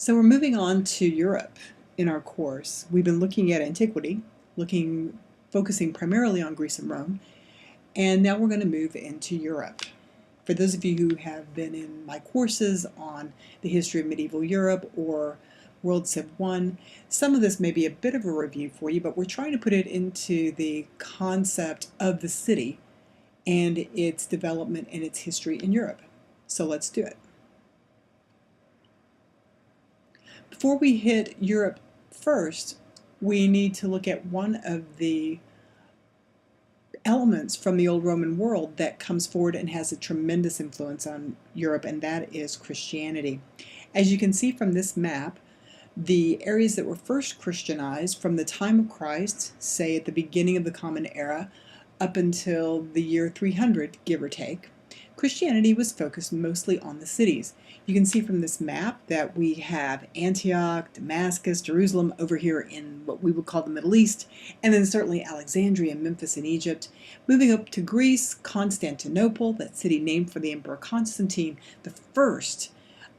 So we're moving on to Europe in our course. We've been looking at antiquity, focusing primarily on Greece and Rome, and now we're going to move into Europe. For those of you who have been in my courses on the history of medieval Europe or World Civ 1, some of this may be a bit of a review for you, but we're trying to put it into the concept of the city and its development and its history in Europe. So let's do it. Before we hit Europe first, we need to look at one of the elements from the old Roman world that comes forward and has a tremendous influence on Europe, and that is Christianity. As you can see from this map, the areas that were first Christianized from the time of Christ, say at the beginning of the Common Era, up until the year 300, give or take, Christianity was focused mostly on the cities. You can see from this map that we have Antioch, Damascus, Jerusalem over here in what we would call the Middle East, and then certainly Alexandria, Memphis in Egypt. Moving up to Greece, Constantinople, that city named for the Emperor Constantine, the first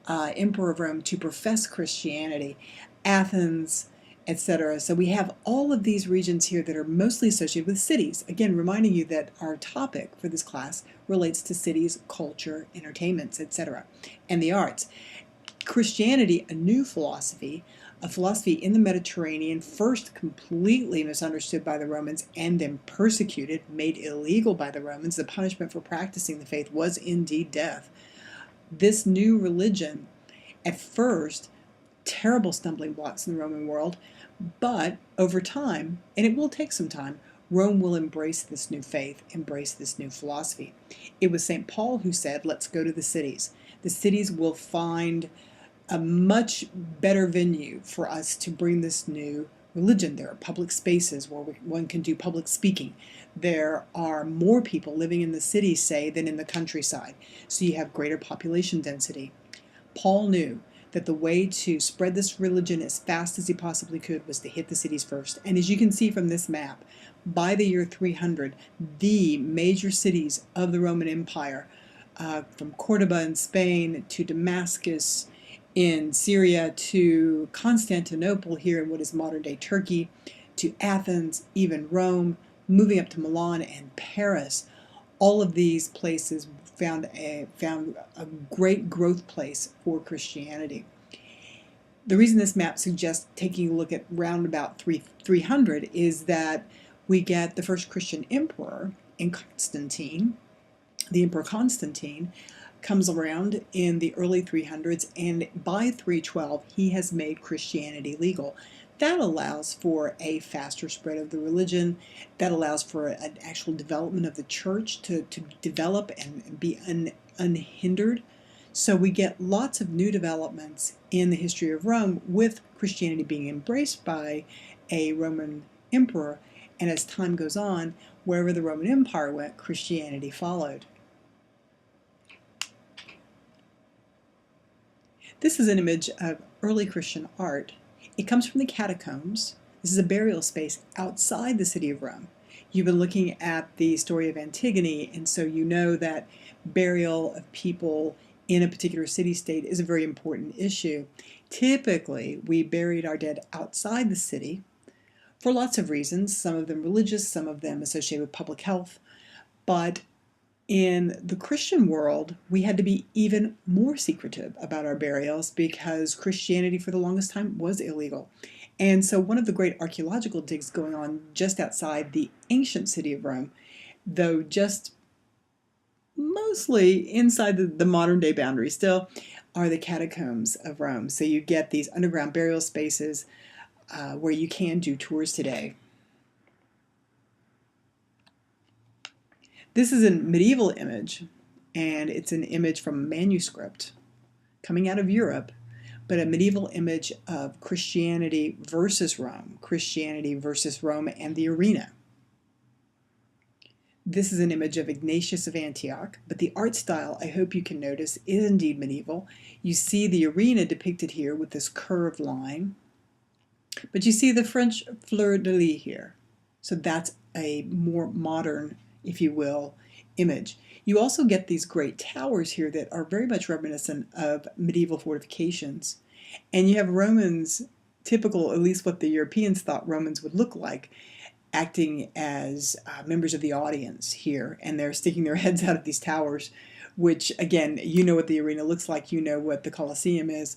emperor of Rome to profess Christianity, Athens, etc. So we have all of these regions here that are mostly associated with cities. Again, reminding you that our topic for this class relates to cities, culture, entertainments, etc., and the arts. Christianity, a new philosophy, a philosophy in the Mediterranean, first completely misunderstood by the Romans and then persecuted, made illegal by the Romans. The punishment for practicing the faith was indeed death. This new religion, at first, terrible stumbling blocks in the Roman world, but over time, and it will take some time, Rome will embrace this new faith, embrace this new philosophy. It was St. Paul who said, let's go to the cities. The cities will find a much better venue for us to bring this new religion. There are public spaces where one can do public speaking. There are more people living in the cities, say, than in the countryside. So you have greater population density. Paul knew that the way to spread this religion as fast as he possibly could was to hit the cities first. And as you can see from this map, by the year 300, the major cities of the Roman Empire, from Cordoba in Spain to Damascus in Syria to Constantinople here in what is modern-day Turkey, to Athens, even Rome, moving up to Milan and Paris, all of these places found a great growth place for Christianity. The reason this map suggests taking a look at round about 300 is that we get the first Christian emperor in Constantine. The Emperor Constantine comes around in the early 300s, and by 312 he has made Christianity legal. That allows for a faster spread of the religion. That allows for an actual development of the church to develop and be unhindered. So we get lots of new developments in the history of Rome, with Christianity being embraced by a Roman emperor. And as time goes on, wherever the Roman Empire went, Christianity followed. This is an image of early Christian art. It comes from the catacombs. This is a burial space outside the city of Rome. You've been looking at the story of Antigone, and so you know that burial of people in a particular city-state is a very important issue. Typically, we buried our dead outside the city for lots of reasons, some of them religious, some of them associated with public health, but in the Christian world, we had to be even more secretive about our burials because Christianity for the longest time was illegal. And so one of the great archaeological digs going on just outside the ancient city of Rome, though just mostly inside the modern day boundary still, are the catacombs of Rome. So you get these underground burial spaces where you can do tours today. This is a medieval image, and it's an image from a manuscript coming out of Europe, but a medieval image of Christianity versus Rome and the arena. This is an image of Ignatius of Antioch, but the art style, I hope you can notice, is indeed medieval. You see the arena depicted here with this curved line, but you see the French fleur-de-lis here. So that's a more modern, if you will, image. You also get these great towers here that are very much reminiscent of medieval fortifications. And you have Romans, typical, at least what the Europeans thought Romans would look like, acting as members of the audience here. And they're sticking their heads out of these towers, which, again, you know what the arena looks like, you know what the Colosseum is.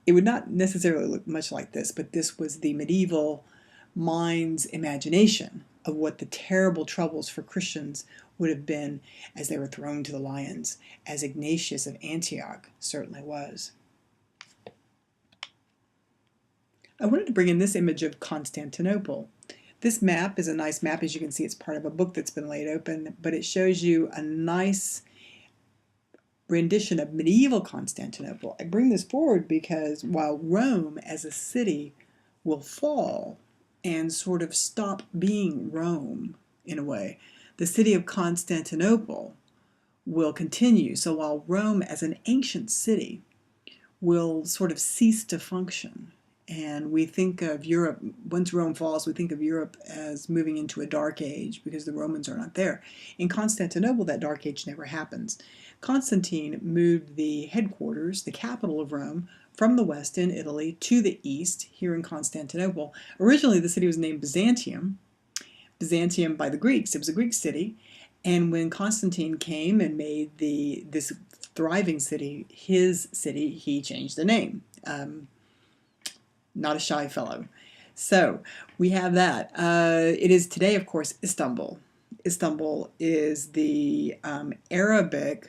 It would not necessarily look much like this, but this was the medieval mind's imagination of what the terrible troubles for Christians would have been as they were thrown to the lions, as Ignatius of Antioch certainly was. I wanted to bring in this image of Constantinople. This map is a nice map. As you can see, it's part of a book that's been laid open, but it shows you a nice rendition of medieval Constantinople. I bring this forward because while Rome as a city will fall and sort of stop being Rome in a way, the city of Constantinople will continue. So while Rome as an ancient city will sort of cease to function, and we think of Europe, once Rome falls, we think of Europe as moving into a dark age because the Romans are not there. In Constantinople, that dark age never happens. Constantine moved the headquarters, the capital of Rome, from the west in Italy to the east, here in Constantinople. Originally, the city was named Byzantium. Byzantium by the Greeks. It was a Greek city. And when Constantine came and made this thriving city his city, he changed the name. Not a shy fellow. So we have that. It is today, of course, Istanbul. Istanbul is the Arabic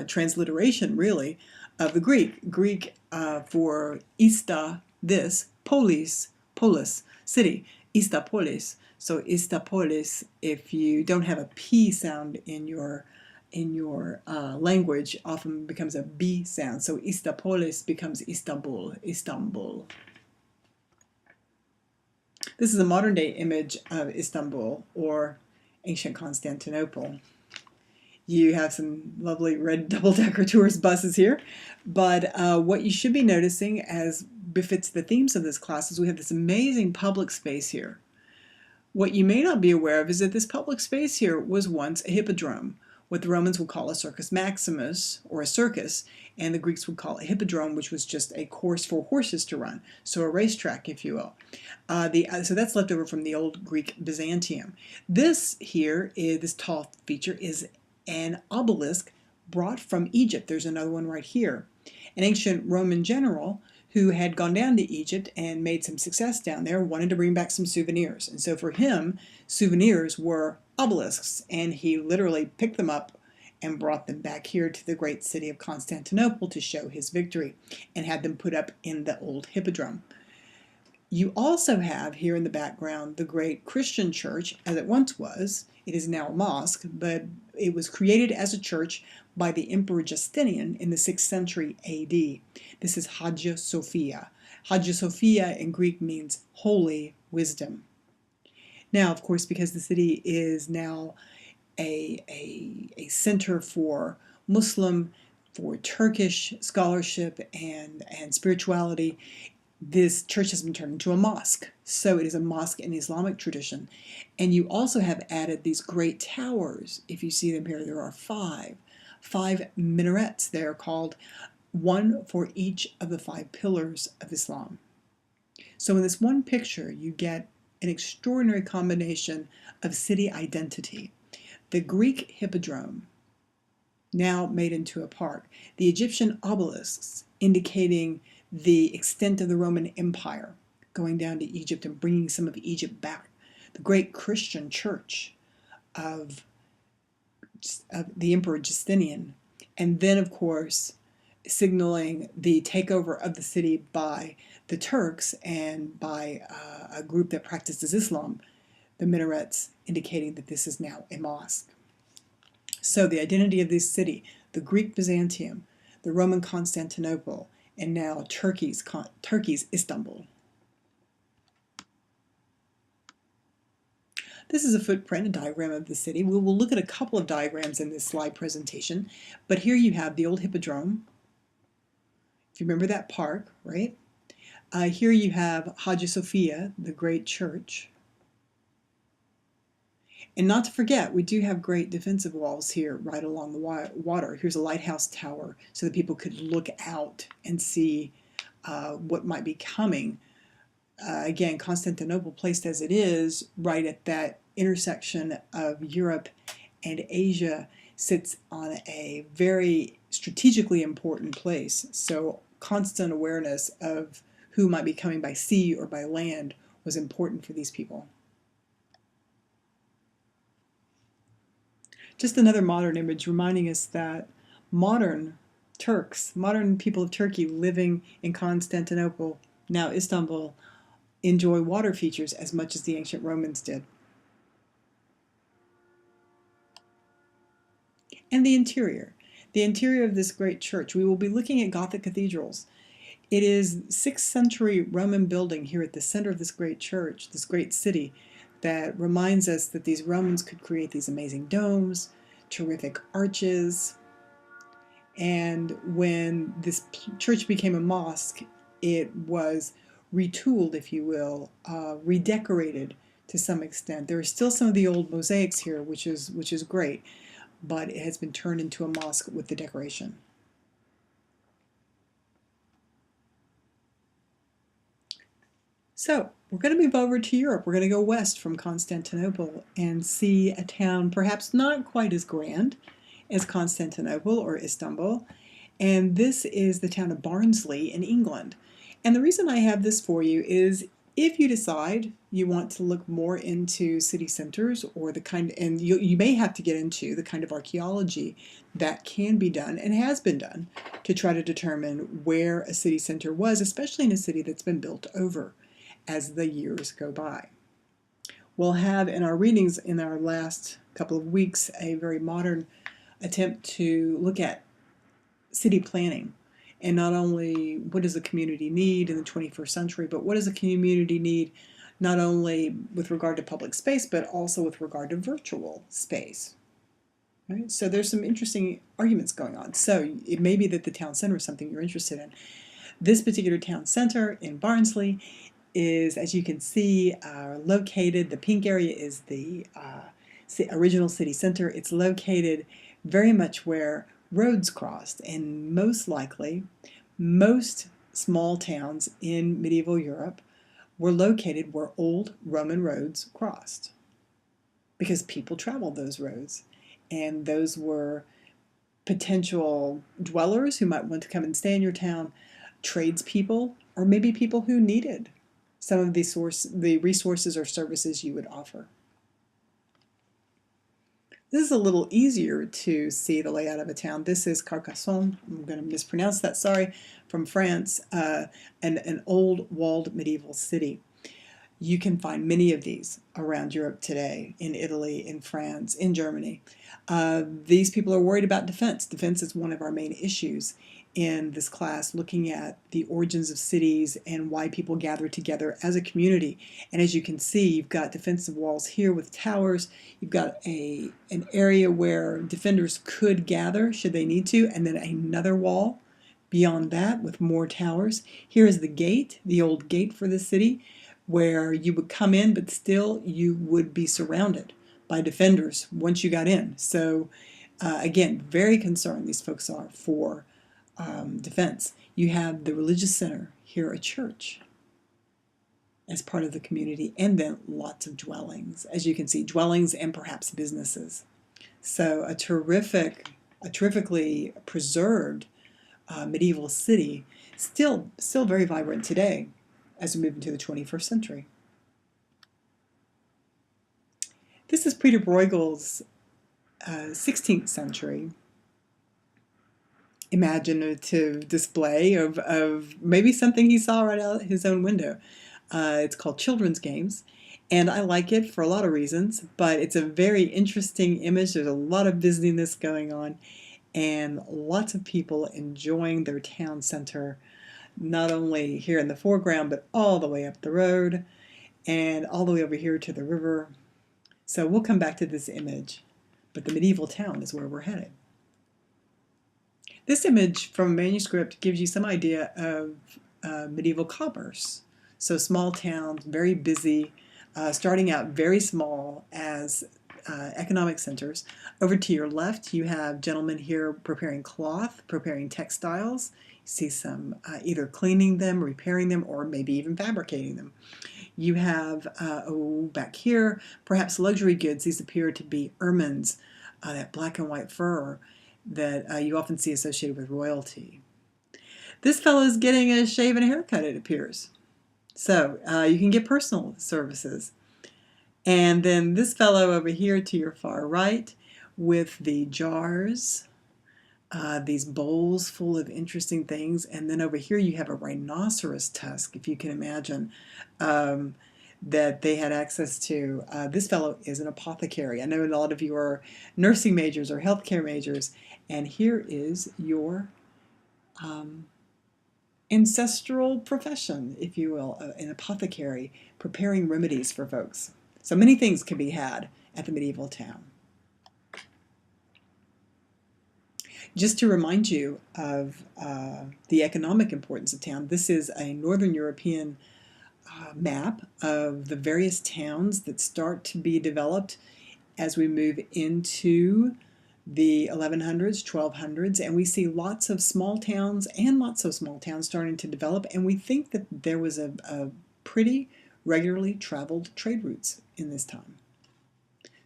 transliteration, really, of the Greek. Greek for Ista, this, polis, city, Istapolis. So Istapolis, if you don't have a P sound in your language, often becomes a B sound. So Istapolis becomes Istanbul, Istanbul. This is a modern day image of Istanbul or ancient Constantinople. You have some lovely red double-decker tourist buses here, but what you should be noticing, as befits the themes of this class, is we have this amazing public space here. What you may not be aware of is that this public space here was once a hippodrome, what the Romans would call a circus maximus, or a circus, and the Greeks would call a hippodrome, which was just a course for horses to run, so a racetrack, if you will. So that's left over from the old Greek Byzantium. This here, this tall feature, is an obelisk brought from Egypt. There's another one right here. An ancient Roman general who had gone down to Egypt and made some success down there wanted to bring back some souvenirs. And so for him, souvenirs were obelisks, and he literally picked them up and brought them back here to the great city of Constantinople to show his victory, and had them put up in the old hippodrome. You also have here in the background the great Christian church, as it once was. It is now a mosque, but it was created as a church by the Emperor Justinian in the 6th century AD. This is Hagia Sophia. Hagia Sophia in Greek means holy wisdom. Now, of course, because the city is now a center for Muslim, for Turkish scholarship and spirituality, this church has been turned into a mosque. So it is a mosque in Islamic tradition. And you also have added these great towers. If you see them here, there are five minarets. They are called, one for each of the 5 pillars of Islam. So in this one picture, you get an extraordinary combination of city identity. The Greek hippodrome, now made into a park. The Egyptian obelisks, indicating the extent of the Roman Empire, going down to Egypt and bringing some of Egypt back. The great Christian church of the Emperor Justinian. And then, of course, signaling the takeover of the city by the Turks and by a group that practices Islam, the minarets, indicating that this is now a mosque. So the identity of this city, the Greek Byzantium, the Roman Constantinople, and now Turkey's Istanbul. This is a footprint, a diagram of the city. We will look at a couple of diagrams in this slide presentation, but here you have the old hippodrome. If you remember that park, right? Here you have Hagia Sophia, the great church. And not to forget, we do have great defensive walls here right along the water. Here's a lighthouse tower so that people could look out and see what might be coming. Again, Constantinople, placed as it is, right at that intersection of Europe and Asia, sits on a very strategically important place. So constant awareness of who might be coming by sea or by land was important for these people. Just another modern image reminding us that modern Turks, modern people of Turkey living in Constantinople, now Istanbul, enjoy water features as much as the ancient Romans did. And the interior. The interior of this great church. We will be looking at Gothic cathedrals. It is 6th century Roman building here at the center of this great church, this great city, that reminds us that these Romans could create these amazing domes, terrific arches. And when this church became a mosque, it was retooled, if you will, redecorated to some extent. There are still some of the old mosaics here, which is great, but it has been turned into a mosque with the decoration. So we're going to move over to Europe. We're going to go west from Constantinople and see a town perhaps not quite as grand as Constantinople or Istanbul. And this is the town of Barnsley in England. And the reason I have this for you is if you decide you want to look more into city centers or the kind, and you may have to get into the kind of archaeology that can be done and has been done to try to determine where a city center was, especially in a city that's been built over as the years go by. We'll have in our readings in our last couple of weeks a very modern attempt to look at city planning, and not only what does a community need in the 21st century, but what does a community need not only with regard to public space, but also with regard to virtual space. Right? So there's some interesting arguments going on. So it may be that the town center is something you're interested in. This particular town center in Barnsley is, as you can see, located, the pink area is the original city center. It's located very much where roads crossed, and most likely most small towns in medieval Europe were located where old Roman roads crossed because people traveled those roads, and those were potential dwellers who might want to come and stay in your town, tradespeople, or maybe people who needed some of the resources or services you would offer. This is a little easier to see the layout of a town. This is Carcassonne, I'm going to mispronounce that, sorry, from France, an old walled medieval city. You can find many of these around Europe today, in Italy, in France, in Germany. These people are worried about defense. Defense is one of our main issues in this class, looking at the origins of cities and why people gather together as a community. And as you can see, you've got defensive walls here with towers. You've got an area where defenders could gather should they need to, and then another wall beyond that with more towers. Here is the gate, the old gate for the city, where you would come in, but still you would be surrounded by defenders once you got in. So again, very concerned these folks are for defense. You have the religious center here, a church, as part of the community, and then lots of dwellings, as you can see, dwellings and perhaps businesses. So a terrifically preserved medieval city, still very vibrant today as we move into the 21st century. This is Peter Bruegel's 16th century imaginative display of maybe something he saw right out his own window. It's called Children's Games, and I like it for a lot of reasons, but it's a very interesting image. There's a lot of busyness going on and lots of people enjoying their town center, not only here in the foreground, but all the way up the road and all the way over here to the river. So we'll come back to this image, but the medieval town is where we're headed. This image from a manuscript gives you some idea of medieval commerce. So small towns, very busy, starting out very small as economic centers. Over to your left, you have gentlemen here preparing cloth, preparing textiles. You see some either cleaning them, repairing them, or maybe even fabricating them. You have, back here, perhaps luxury goods. These appear to be ermines, that black and white fur that you often see associated with royalty. This fellow is getting a shave and a haircut, it appears. So you can get personal services. And then this fellow over here to your far right with the jars, these bowls full of interesting things. And then over here you have a rhinoceros tusk, if you can imagine, that they had access to. This fellow is an apothecary. I know a lot of you are nursing majors or healthcare majors. And here is your ancestral profession, if you will, an apothecary, preparing remedies for folks. So many things can be had at the medieval town. Just to remind you of the economic importance of town, this is a Northern European map of the various towns that start to be developed as we move into the 1100s, 1200s, and we see lots of small towns and lots of small towns starting to develop, and we think that there was a pretty regularly traveled trade routes in this time.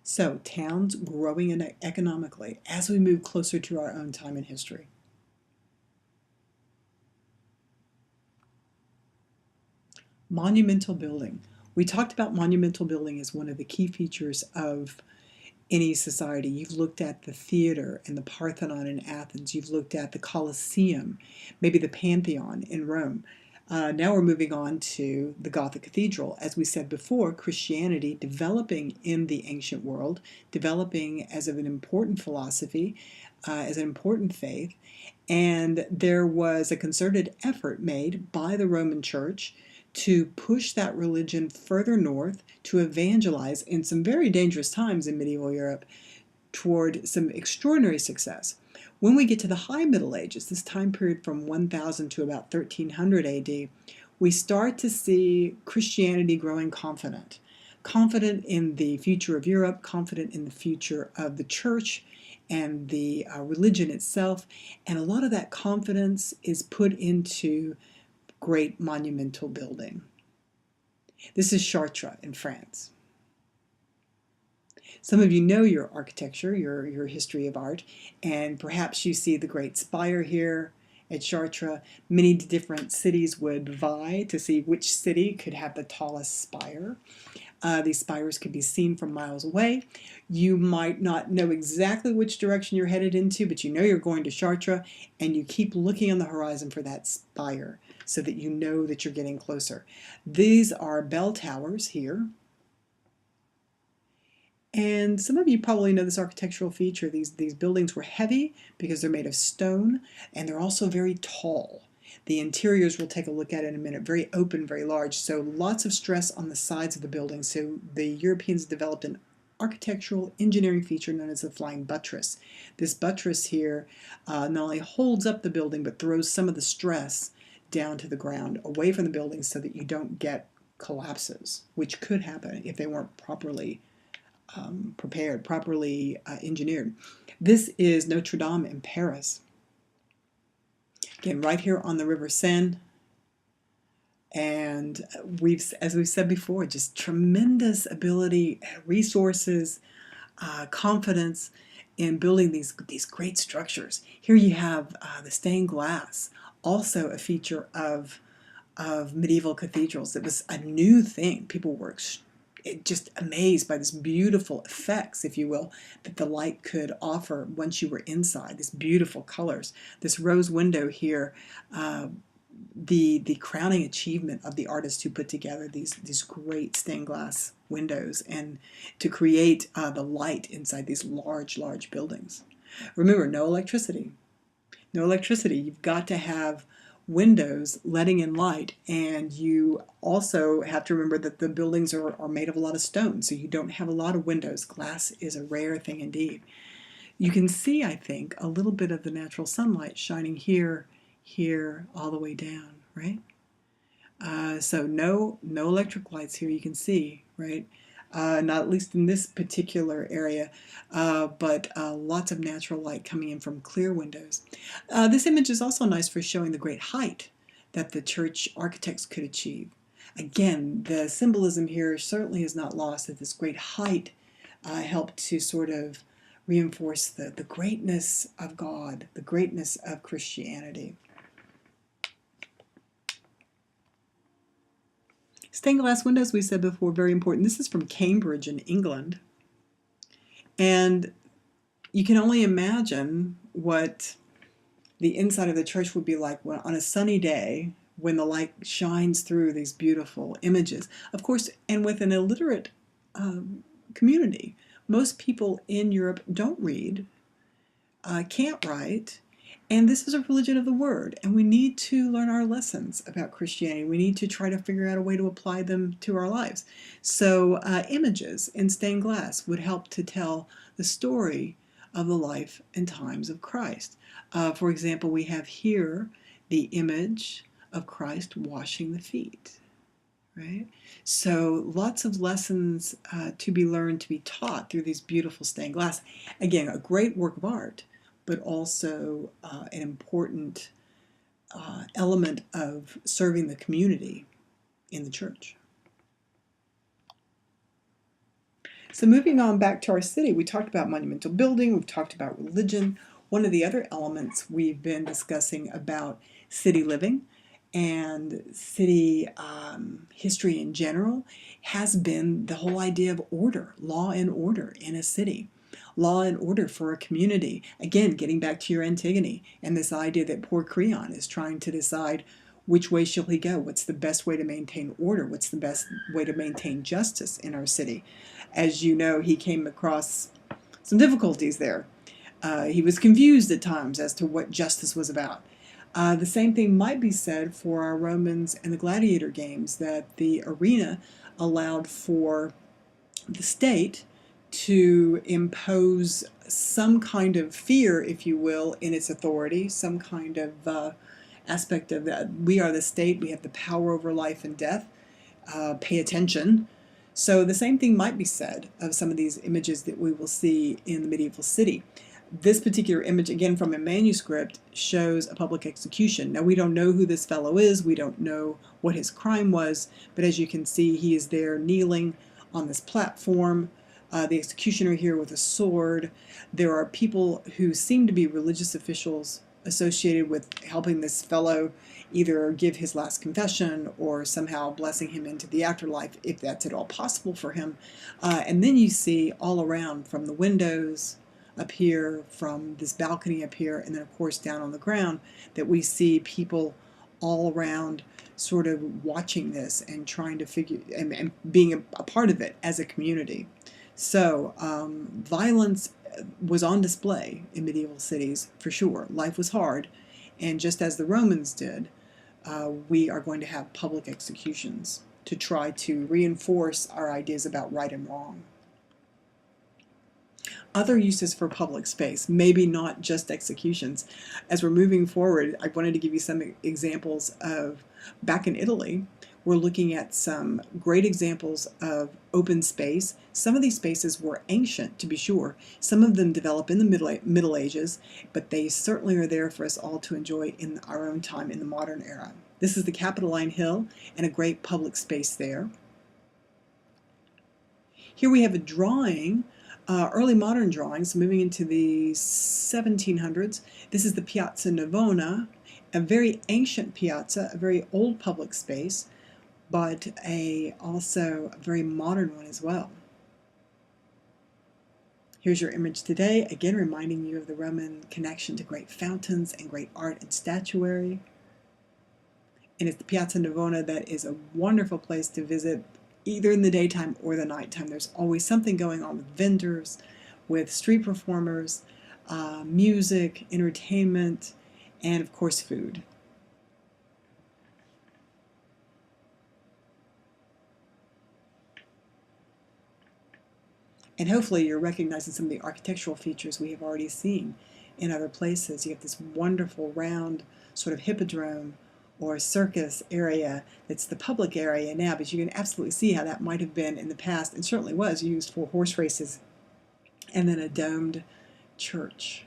So towns growing economically as we move closer to our own time in history. Monumental building. We talked about monumental building as one of the key features of any society. You've looked at the theater and the Parthenon in Athens. You've looked at the Colosseum, maybe the Pantheon in Rome. Now we're moving on to the Gothic Cathedral. As we said before, Christianity developing in the ancient world, developing as an important philosophy, as an important faith, and there was a concerted effort made by the Roman Church to push that religion further north, to evangelize in some very dangerous times in medieval Europe toward some extraordinary success. When we get to the High Middle Ages, this time period from 1000 to about 1300 AD, we start to see Christianity growing confident. Confident in the future of Europe, confident in the future of the church and the religion itself, and a lot of that confidence is put into great monumental building. This is Chartres in France. Some of you know your architecture, your history of art, and perhaps you see the great spire here at Chartres. Many different cities would vie to see which city could have the tallest spire. These spires could be seen from miles away. You might not know exactly which direction you're headed into, but you know you're going to Chartres, and you keep looking on the horizon for that spire so that you know that you're getting closer. These are bell towers here. And some of you probably know this architectural feature. These buildings were heavy because they're made of stone, and they're also very tall. The interiors we'll take a look at in a minute, very open, very large, so lots of stress on the sides of the building. So the Europeans developed an architectural engineering feature known as the flying buttress. This buttress here not only holds up the building, but throws some of the stress down to the ground, away from the building, so that you don't get collapses, which could happen if they weren't properly prepared, properly engineered. This is Notre Dame in Paris. Again, right here on the River Seine. And as we've said before, just tremendous ability, resources, confidence in building these great structures. Here you have the stained glass, also a feature of medieval cathedrals. It was a new thing. People were just amazed by this beautiful effects, if you will, that the light could offer once you were inside. These beautiful colors. This rose window here, the crowning achievement of the artist who put together these great stained glass windows and to create the light inside these large buildings. Remember, no electricity. No electricity. You've got to have windows letting in light, and you also have to remember that the buildings are made of a lot of stone, so you don't have a lot of windows. Glass is a rare thing indeed. You can see, I think, a little bit of the natural sunlight shining here, all the way down, right? So no electric lights here, you can see, right? not at least in this particular area, but lots of natural light coming in from clear windows. This image is also nice for showing the great height that the church architects could achieve. Again, the symbolism here certainly is not lost, that this great height helped to sort of reinforce the greatness of God, the greatness of Christianity. Stained glass windows, we said before, very important. This is from Cambridge in England. And you can only imagine what the inside of the church would be like on a sunny day when the light shines through these beautiful images. Of course, and with an illiterate community, most people in Europe don't read, can't write, and this is a religion of the word, and we need to learn our lessons about Christianity. We need to try to figure out a way to apply them to our lives. So images in stained glass would help to tell the story of the life and times of Christ. For example, we have here the image of Christ washing the feet, right? So lots of lessons to be learned, to be taught through these beautiful stained glass. Again, a great work of art, but also an important element of serving the community in the church. So moving on back to our city, we talked about monumental building, we've talked about religion. One of the other elements we've been discussing about city living and city history in general has been the whole idea of order, law and order in a city. Law and order for a community. Again, getting back to your Antigone and this idea that poor Creon is trying to decide which way shall he go? What's the best way to maintain order? What's the best way to maintain justice in our city? As you know, he came across some difficulties there. He was confused at times as to what justice was about. The same thing might be said for our Romans and the gladiator games, that the arena allowed for the state to impose some kind of fear, if you will, in its authority, some kind of aspect of that. We are the state, we have the power over life and death, pay attention. So the same thing might be said of some of these images that we will see in the medieval city. This particular image, again from a manuscript, shows a public execution. Now we don't know who this fellow is, we don't know what his crime was, but as you can see, he is there kneeling on this platform. The executioner here with a sword. There are people who seem to be religious officials associated with helping this fellow either give his last confession or somehow blessing him into the afterlife, if that's at all possible for him. And then you see all around, from the windows up here, from this balcony up here, and then of course down on the ground, that we see people all around sort of watching this and trying to figure and being a part of it as a community. So violence was on display in medieval cities for sure. Life was hard, and just as the Romans did, we are going to have public executions to try to reinforce our ideas about right and wrong. Other uses for public space, maybe not just executions. As we're moving forward, I wanted to give you some examples of, back in Italy, we're looking at some great examples of open space. Some of these spaces were ancient, to be sure. Some of them developed in the Middle Ages, but they certainly are there for us all to enjoy in our own time in the modern era. This is the Capitoline Hill and a great public space there. Here we have a drawing, early modern drawings, moving into the 1700s. This is the Piazza Navona, a very ancient piazza, a very old public space, but also a very modern one as well. Here's your image today, again reminding you of the Roman connection to great fountains and great art and statuary. And it's the Piazza Navona that is a wonderful place to visit, either in the daytime or the nighttime. There's always something going on with vendors, with street performers, music, entertainment, and of course food. And hopefully you're recognizing some of the architectural features we have already seen in other places. You have this wonderful round sort of hippodrome or circus area that's the public area now, but you can absolutely see how that might have been in the past, and certainly was used for horse races, and then a domed church.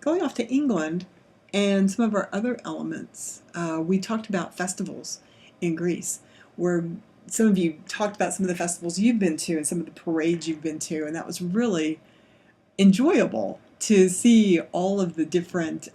Going off to England and some of our other elements, we talked about festivals in Greece, where some of you talked about some of the festivals you've been to and some of the parades you've been to, and that was really enjoyable to see all of the different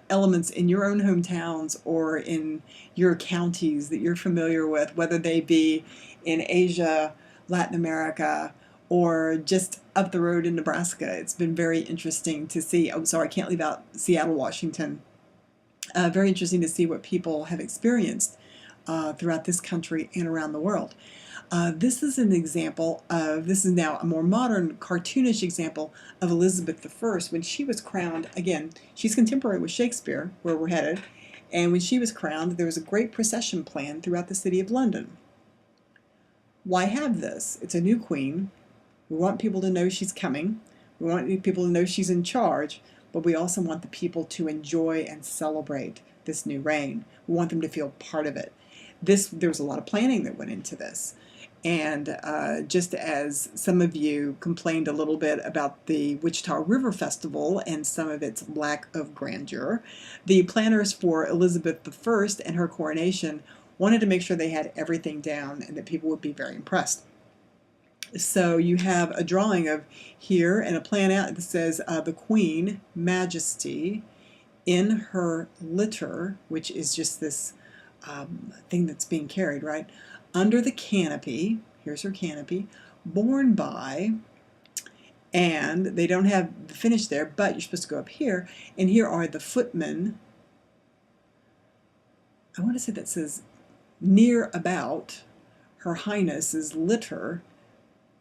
elements in your own hometowns or in your counties that you're familiar with, whether they be in Asia, Latin America, or just up the road in Nebraska. It's been very interesting to see. Oh, sorry, I can't leave out Seattle, Washington. Very interesting to see what people have experienced throughout this country and around the world. This is an example of, this is now a more modern, cartoonish example of Elizabeth I when she was crowned. Again, she's contemporary with Shakespeare, where we're headed, and when she was crowned, there was a great procession planned throughout the city of London. Why have this? It's a new queen. We want people to know she's coming. We want people to know she's in charge, but we also want the people to enjoy and celebrate this new reign. We want them to feel part of it. There was a lot of planning that went into this. And just as some of you complained a little bit about the Wichita River Festival and some of its lack of grandeur, the planners for Elizabeth I and her coronation wanted to make sure they had everything down and that people would be very impressed. So you have a drawing of here and a plan out that says the Queen, Majesty, in her litter, which is just this thing that's being carried, right? Under the canopy, here's her canopy, borne by, and they don't have the finish there, but you're supposed to go up here, and here are the footmen. I want to say that says near about her highness's litter,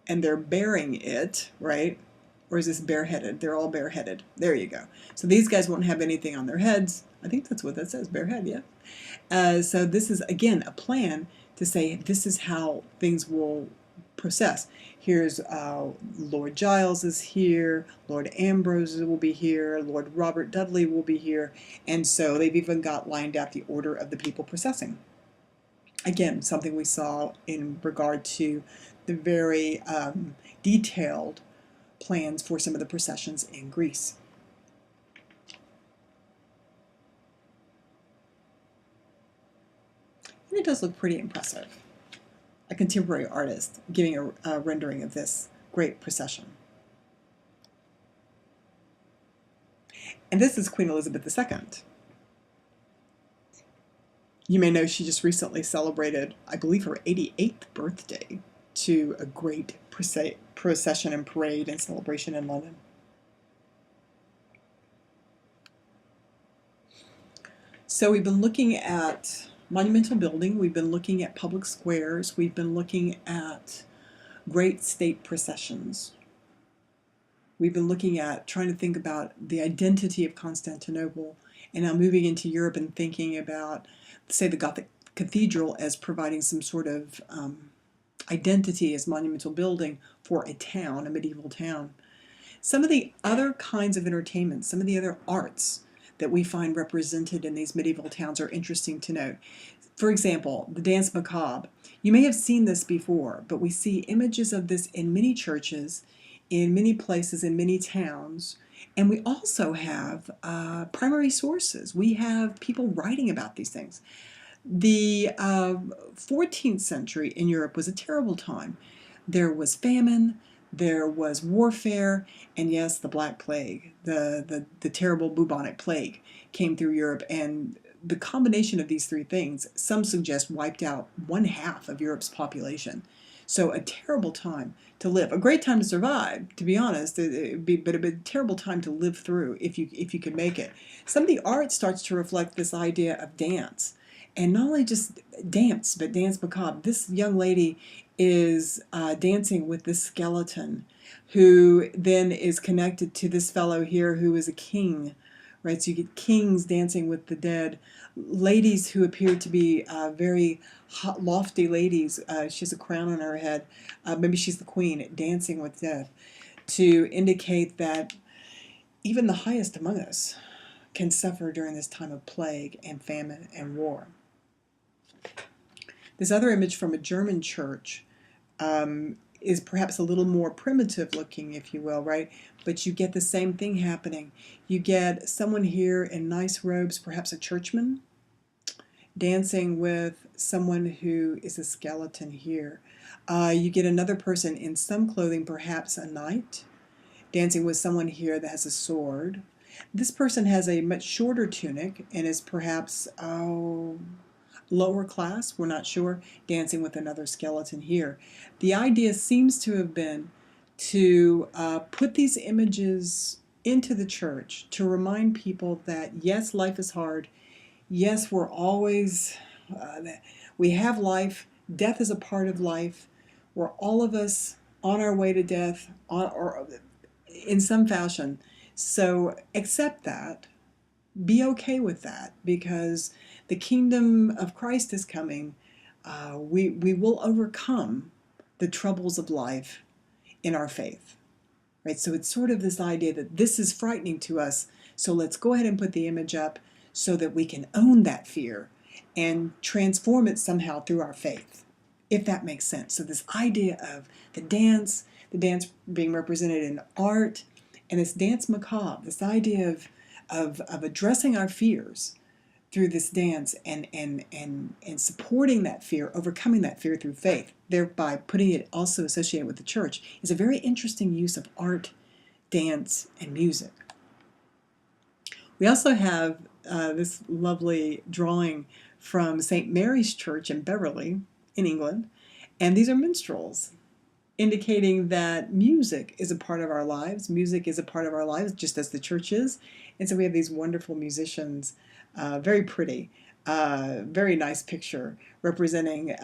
and they're bearing it, right? Or is this bareheaded? They're all bareheaded. There you go. So these guys won't have anything on their heads. I think that's what that says, barehead, yeah. So this is, again, a plan to say this is how things will process. Here's Lord Giles is here, Lord Ambrose will be here, Lord Robert Dudley will be here, and so they've even got lined out the order of the people processing. Again, something we saw in regard to the very detailed plans for some of the processions in Greece. And it does look pretty impressive. A contemporary artist giving a rendering of this great procession. And this is Queen Elizabeth II. You may know she just recently celebrated, I believe, her 88th birthday to a great procession and parade and celebration in London. So we've been looking at monumental building, we've been looking at public squares, we've been looking at great state processions. We've been looking at trying to think about the identity of Constantinople, and now moving into Europe and thinking about, say, the Gothic cathedral as providing some sort of identity as monumental building for a town, a medieval town. Some of the other kinds of entertainment, some of the other arts that we find represented in these medieval towns are interesting to note. For example, the dance macabre. You may have seen this before, but we see images of this in many churches, in many places, in many towns, and we also have primary sources. We have people writing about these things. The 14th century in Europe was a terrible time. There was famine, there was warfare, and yes, the Black Plague, the terrible bubonic plague came through Europe, and the combination of these three things, some suggest, wiped out 1/2 of Europe's population. So a terrible time to live. A great time to survive, to be honest, but it'd be a terrible time to live through if you could make it. Some of the art starts to reflect this idea of dance. And not only just dance, but dance macabre. This young lady is dancing with this skeleton, who then is connected to this fellow here who is a king, right? So you get kings dancing with the dead, ladies who appear to be very lofty ladies. She has a crown on her head. Maybe she's the queen, dancing with death, to indicate that even the highest among us can suffer during this time of plague and famine and war. This other image from a German church is perhaps a little more primitive looking, if you will, right? But you get the same thing happening. You get someone here in nice robes, perhaps a churchman, dancing with someone who is a skeleton here. You get another person in some clothing, perhaps a knight, dancing with someone here that has a sword. This person has a much shorter tunic and is perhaps, lower class, we're not sure, dancing with another skeleton here. The idea seems to have been to put these images into the church to remind people that yes, life is hard. Yes, we're always, we have life. Death is a part of life. We're all of us on our way to death, or in some fashion. So accept that. Be okay with that, because the kingdom of Christ is coming. We will overcome the troubles of life in our faith. Right? So it's sort of this idea that this is frightening to us, so let's go ahead and put the image up so that we can own that fear and transform it somehow through our faith, if that makes sense. So this idea of the dance being represented in art, and this dance macabre, this idea of addressing our fears through this dance and supporting that fear, overcoming that fear through faith, thereby putting it also associated with the church, is a very interesting use of art, dance, and music. We also have this lovely drawing from St. Mary's Church in Beverley, in England, and these are minstrels, indicating that music is a part of our lives. Music is a part of our lives, just as the church is. And so we have these wonderful musicians, very pretty, very nice picture, representing,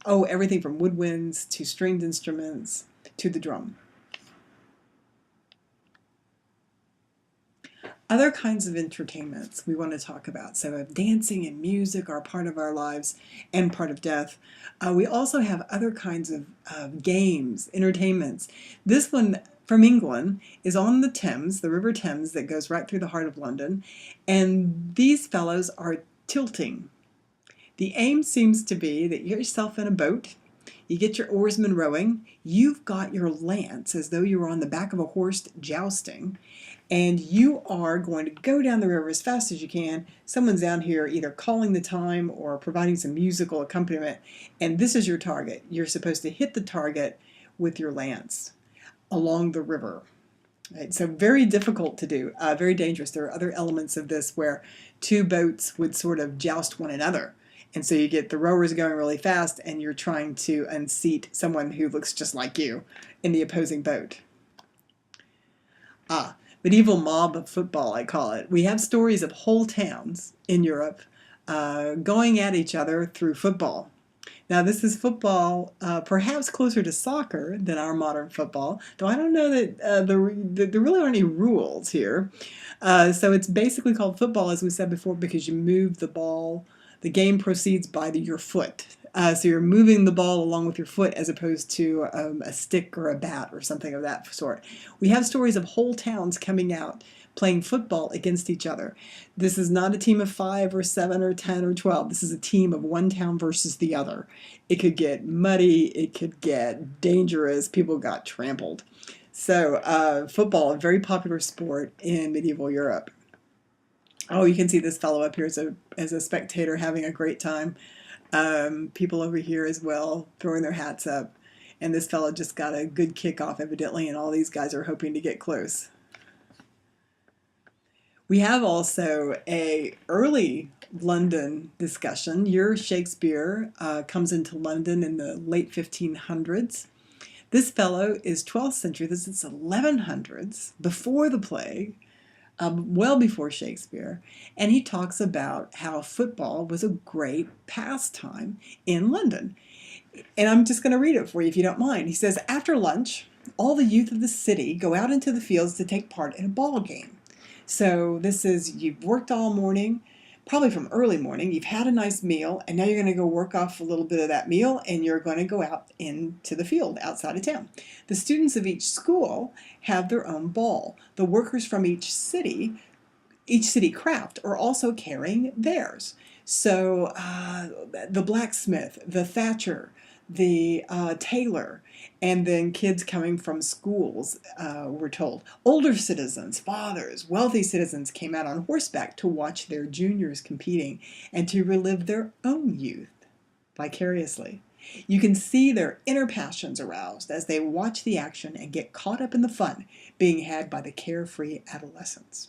everything from woodwinds to stringed instruments to the drum. Other kinds of entertainments we want to talk about. So if dancing and music are part of our lives and part of death, we also have other kinds of games, entertainments. This one from England is on the Thames, the River Thames that goes right through the heart of London, and these fellows are tilting. The aim seems to be that you get yourself in a boat, you get your oarsmen rowing, you've got your lance as though you were on the back of a horse jousting, and you are going to go down the river as fast as you can. Someone's down here either calling the time or providing some musical accompaniment, and this is your target. You're supposed to hit the target with your lance along the river. Right? So very difficult to do, very dangerous. There are other elements of this where two boats would sort of joust one another. And so you get the rowers going really fast, and you're trying to unseat someone who looks just like you in the opposing boat. Medieval mob football, I call it. We have stories of whole towns in Europe going at each other through football. Now this is football perhaps closer to soccer than our modern football, though I don't know that there really aren't any rules here. So it's basically called football, as we said before, because you move the ball. The game proceeds by your foot. So you're moving the ball along with your foot as opposed to a stick or a bat or something of that sort. We have stories of whole towns coming out playing football against each other. This is not a team of 5 or 7 or 10 or 12. This is a team of one town versus the other. It could get muddy. It could get dangerous. People got trampled. So football, a very popular sport in medieval Europe. Oh, you can see this fellow up here as a spectator having a great time. People over here as well throwing their hats up. And this fellow just got a good kickoff evidently, and all these guys are hoping to get close. We have also a early London discussion. Your Shakespeare comes into London in the late 1500s. This fellow is 12th century. This is 1100s, before the plague. Well before Shakespeare, and he talks about how football was a great pastime in London. And I'm just going to read it for you if you don't mind. He says, after lunch, all the youth of the city go out into the fields to take part in a ball game. So this is, you've worked all morning, probably from early morning. You've had a nice meal, and now you're going to go work off a little bit of that meal, and you're going to go out into the field outside of town. The students of each school have their own ball. The workers from each city craft are also carrying theirs. So the blacksmith, the thatcher, the tailor, and then kids coming from schools, we're told. Older citizens, fathers, wealthy citizens came out on horseback to watch their juniors competing and to relive their own youth vicariously. You can see their inner passions aroused as they watch the action and get caught up in the fun being had by the carefree adolescents.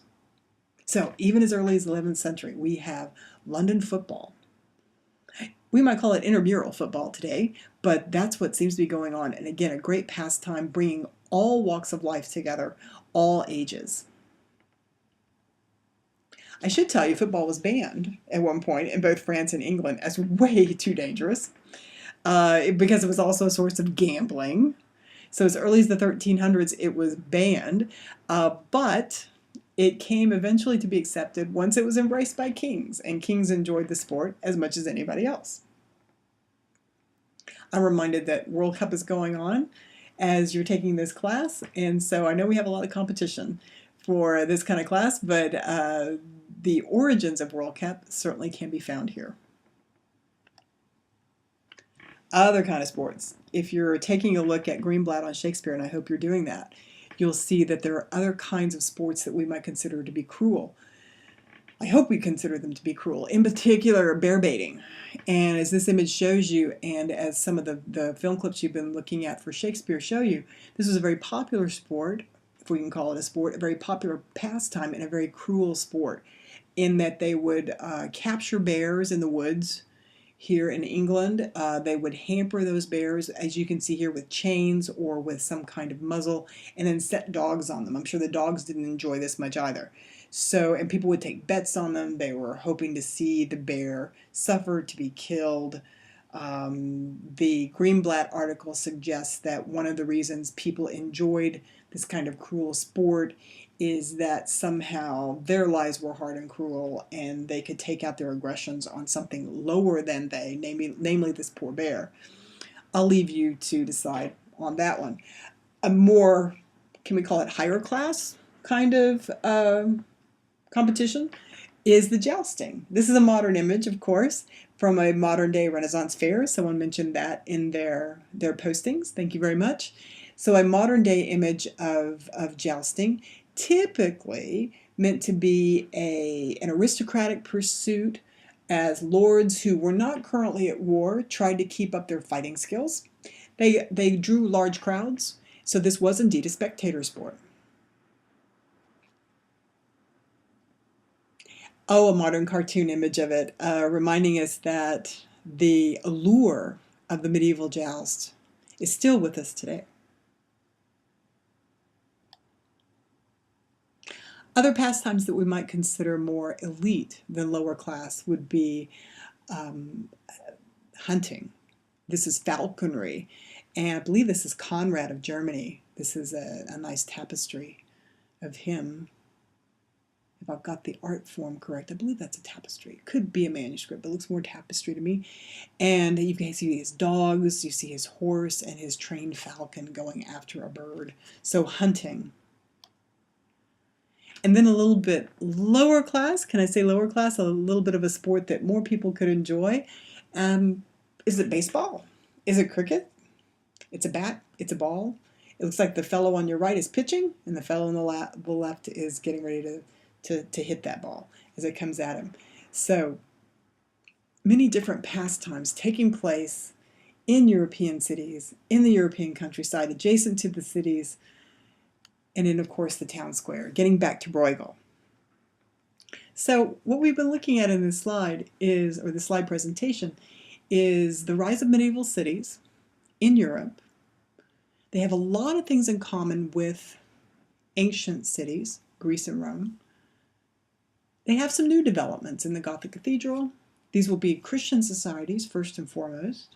So even as early as the 11th century, we have London football. We might call it intramural football today, but that's what seems to be going on. And again, a great pastime bringing all walks of life together, all ages. I should tell you, football was banned at one point in both France and England as way too dangerous because it was also a source of gambling. So as early as the 1300s, it was banned, but it came eventually to be accepted once it was embraced by kings, and kings enjoyed the sport as much as anybody else. I'm reminded that World Cup is going on as you're taking this class, and so I know we have a lot of competition for this kind of class, but the origins of World Cup certainly can be found here. Other kind of sports. If you're taking a look at Greenblatt on Shakespeare, and I hope you're doing that, you'll see that there are other kinds of sports that we might consider to be cruel. I hope we consider them to be cruel, in particular bear baiting. And as this image shows you, and as some of the film clips you've been looking at for Shakespeare show you, this was a very popular sport, if we can call it a sport, a very popular pastime and a very cruel sport, in that they would capture bears in the woods. Here in England, they would hamper those bears, as you can see here, with chains or with some kind of muzzle, and then set dogs on them. I'm sure the dogs didn't enjoy this much either. So, and people would take bets on them. They were hoping to see the bear suffer, to be killed. The Greenblatt article suggests that one of the reasons people enjoyed this kind of cruel sport is that somehow their lives were hard and cruel, and they could take out their aggressions on something lower than they, namely this poor bear. I'll leave you to decide on that one. A more, can we call it higher class kind of competition is the jousting. This is a modern image, of course, from a modern day Renaissance fair. Someone mentioned that in their postings. Thank you very much. So a modern day image of jousting, typically meant to be an aristocratic pursuit, as lords who were not currently at war tried to keep up their fighting skills. They drew large crowds, so this was indeed a spectator sport. Oh, a modern cartoon image of it, reminding us that the allure of the medieval joust is still with us today. Other pastimes that we might consider more elite than lower class would be hunting. This is falconry, and I believe this is Conrad of Germany. This is a nice tapestry of him. If I've got the art form correct, I believe that's a tapestry. It could be a manuscript, but it looks more tapestry to me. And you can see his dogs, you see his horse, and his trained falcon going after a bird. So hunting. And then a little bit lower class, can I say lower class? A little bit of a sport that more people could enjoy. Is it baseball? Is it cricket? It's a bat, it's a ball. It looks like the fellow on your right is pitching, and the fellow on the left is getting ready to hit that ball as it comes at him. So many different pastimes taking place in European cities, in the European countryside, adjacent to the cities, and in, of course, the town square. Getting back to Bruegel. So what we've been looking at in this slide is, or the slide presentation, is the rise of medieval cities in Europe. They have a lot of things in common with ancient cities, Greece and Rome. They have some new developments in the Gothic cathedral. These will be Christian societies, first and foremost.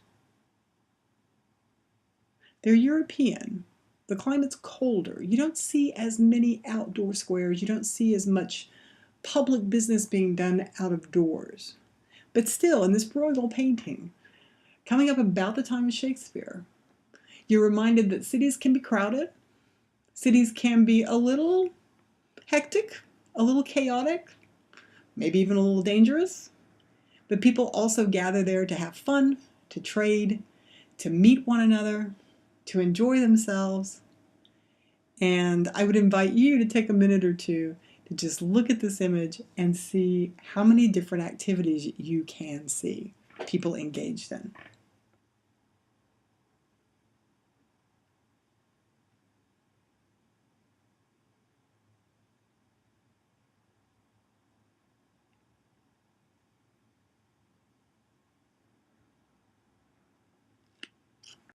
They're European. The climate's colder. You don't see as many outdoor squares. You don't see as much public business being done out of doors. But still, in this Bruegel painting, coming up about the time of Shakespeare, you're reminded that cities can be crowded, cities can be a little hectic, a little chaotic, maybe even a little dangerous, but people also gather there to have fun, to trade, to meet one another, to enjoy themselves. And I would invite you to take a minute or two to just look at this image and see how many different activities you can see people engaged in.